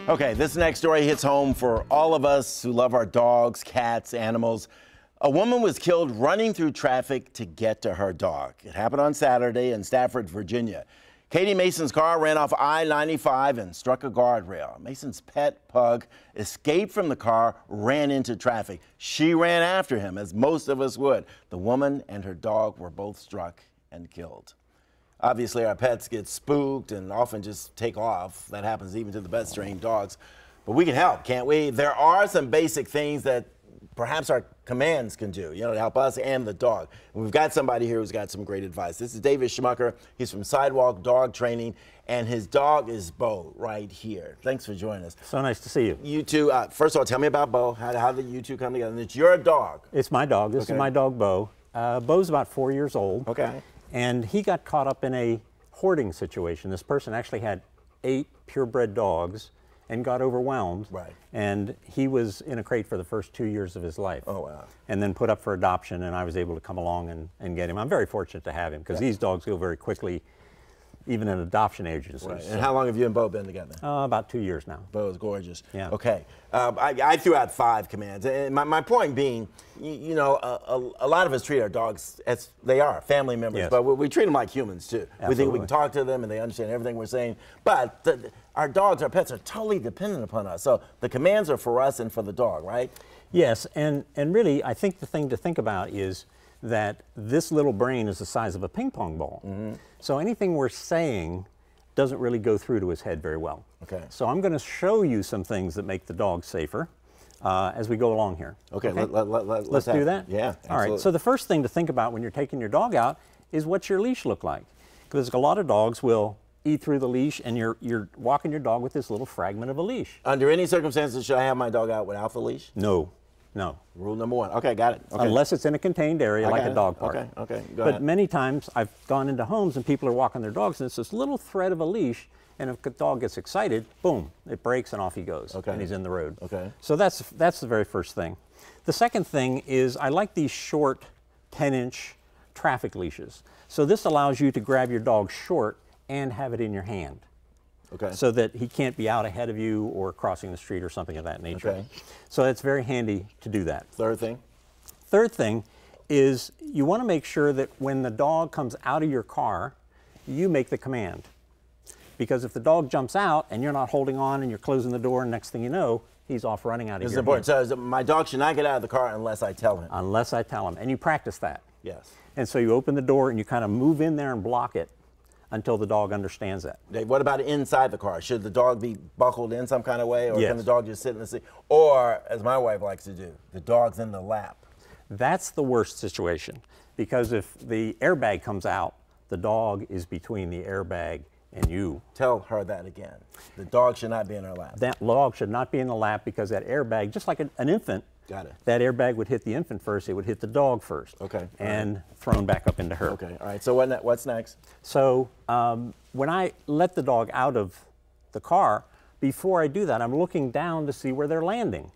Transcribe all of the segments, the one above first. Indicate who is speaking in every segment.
Speaker 1: Okay, this next story hits home for all of us who love our dogs, cats, animals. A woman was killed running through traffic to get to her dog. It happened on Saturday in Stafford, Virginia. Katie Mason's car ran off I-95 and struck a guardrail. Mason's pet pug escaped from the car, ran into traffic. She ran after him, as most of us would. The woman and her dog were both struck and killed. Obviously, our pets get spooked and often just take off. That happens even to the best trained dogs. But we can help, can't we? There are some basic things that perhaps our commands can do, to help us and the dog. And we've got somebody here who's got some great advice. This is David Schmucker. He's from Sidewalk Dog Training, and his dog is Beau right here. Thanks for joining us.
Speaker 2: So nice to see you.
Speaker 1: You two, first of all, tell me about Beau. How did you two come together? And it's your dog.
Speaker 2: It's my dog. This is my dog, Beau. Beau's about 4 years old.
Speaker 1: Okay.
Speaker 2: And he got caught up in a hoarding situation. This person actually had 8 purebred dogs and got overwhelmed.
Speaker 1: Right.
Speaker 2: And he was in a crate for the first 2 years of his life.
Speaker 1: Oh, wow.
Speaker 2: And then put up for adoption, and I was able to come along and get him. I'm very fortunate to have him because these dogs go very quickly, even in adoption agencies.
Speaker 1: Right. And how long have you and Beau been together?
Speaker 2: About 2 years now.
Speaker 1: Beau is gorgeous.
Speaker 2: Yeah.
Speaker 1: Okay. I threw out 5 commands. And my point being, a lot of us treat our dogs as they are family members,
Speaker 2: Yes.
Speaker 1: but we treat them like humans too.
Speaker 2: Absolutely.
Speaker 1: We think we can talk to them and they understand everything we're saying. But our dogs, our pets are totally dependent upon us. So the commands are for us and for the dog, right?
Speaker 2: Yes, and really, I think the thing to think about is that this little brain is the size of a ping pong ball. Mm-hmm. So anything we're saying doesn't really go through to his head very well.
Speaker 1: Okay.
Speaker 2: So I'm going to show you some things that make the dog safer as we go along here.
Speaker 1: Okay,
Speaker 2: let's do that?
Speaker 1: Yeah, absolutely.
Speaker 2: All right, so the first thing to think about when you're taking your dog out is what's your leash look like? Because a lot of dogs will eat through the leash and you're walking your dog with this little fragment of a leash.
Speaker 1: Under any circumstances, should I have my dog out without the leash?
Speaker 2: No. No.
Speaker 1: Rule number 1. Okay, got it. Okay.
Speaker 2: Unless it's in a contained area like a dog park.
Speaker 1: Okay, go
Speaker 2: But
Speaker 1: ahead.
Speaker 2: many times I've gone into homes and people are walking their dogs and it's this little thread of a leash, and if the dog gets excited, boom, it breaks and off he goes.
Speaker 1: Okay.
Speaker 2: And he's in the road.
Speaker 1: Okay.
Speaker 2: So that's the very first thing. The second thing is I like these short 10-inch traffic leashes. So this allows you to grab your dog short and have it in your hand.
Speaker 1: Okay.
Speaker 2: So that he can't be out ahead of you or crossing the street or something of that nature.
Speaker 1: Okay.
Speaker 2: So it's very handy to do that.
Speaker 1: Third thing?
Speaker 2: Third thing is you want to make sure that when the dog comes out of your car, you make the command. Because if the dog jumps out and you're not holding on and you're closing the door, and next thing you know, he's off running out of your hand.
Speaker 1: This is important. So my dog should not get out of the car unless I tell him.
Speaker 2: Unless I tell him. And you practice that.
Speaker 1: Yes.
Speaker 2: And so you open the door and you kind of move in there and block it until the dog understands that.
Speaker 1: Dave, what about inside the car? Should the dog be buckled in some kind of way, or
Speaker 2: Yes.
Speaker 1: can the dog just sit in the seat? Or, as my wife likes to do, the dog's in the lap.
Speaker 2: That's the worst situation, because if the airbag comes out, the dog is between the airbag and you.
Speaker 1: Tell her that again. The dog should not be in her lap.
Speaker 2: That dog should not be in the lap, because that airbag, just like an infant,
Speaker 1: Got it.
Speaker 2: that airbag would hit the infant first, it would hit the dog first.
Speaker 1: Okay.
Speaker 2: And thrown back up into her.
Speaker 1: Okay, all right. So what's next?
Speaker 2: So when I let the dog out of the car, before I do that, I'm looking down to see where they're landing.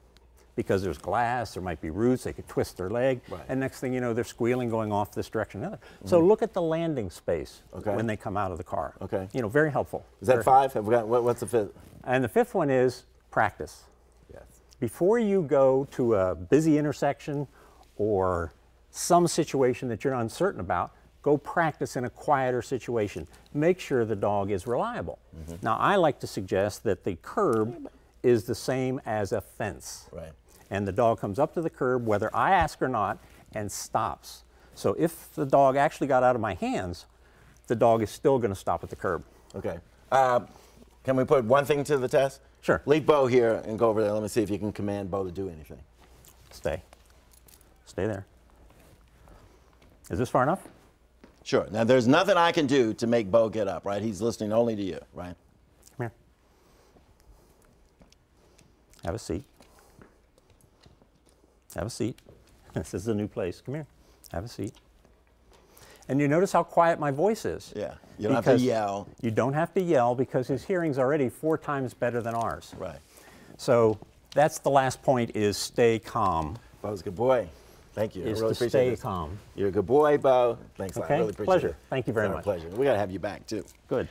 Speaker 2: Because there's glass, there might be roots, they could twist their leg,
Speaker 1: Right.
Speaker 2: and next thing you know, they're squealing going off this direction or the other. So look at the landing space when they come out of the car.
Speaker 1: Okay.
Speaker 2: Very helpful.
Speaker 1: Is that 5? Have we got, what's the 5th?
Speaker 2: And the 5th one is practice.
Speaker 1: Yes.
Speaker 2: Before you go to a busy intersection or some situation that you're uncertain about, go practice in a quieter situation. Make sure the dog is reliable. Now, I like to suggest that the curb is the same as a fence.
Speaker 1: Right.
Speaker 2: And the dog comes up to the curb, whether I ask or not, and stops. So if the dog actually got out of my hands, the dog is still going to stop at the curb.
Speaker 1: Okay. Can we put one thing to the test?
Speaker 2: Sure.
Speaker 1: Leave Beau here and go over there. Let me see if you can command Beau to do anything.
Speaker 2: Stay. Stay there. Is this far enough?
Speaker 1: Sure. Now, there's nothing I can do to make Beau get up, right? He's listening only to you, right?
Speaker 2: Come here. Have a seat. Have a seat. This is a new place. Come here. Have a seat. And you notice how quiet my voice is.
Speaker 1: Yeah. You don't have to yell.
Speaker 2: You don't have to yell, because his hearing's already 4 times better than ours.
Speaker 1: Right.
Speaker 2: So that's the last point, is stay calm.
Speaker 1: Beau's a good boy. Thank you.
Speaker 2: Is
Speaker 1: I really
Speaker 2: to
Speaker 1: appreciate
Speaker 2: stay
Speaker 1: this.
Speaker 2: calm.
Speaker 1: You're a good boy, Beau. Thanks a lot. I
Speaker 2: Okay?
Speaker 1: really appreciate
Speaker 2: Pleasure.
Speaker 1: it.
Speaker 2: Thank you very
Speaker 1: It's our
Speaker 2: much.
Speaker 1: pleasure. We got to have you back, too.
Speaker 2: Good.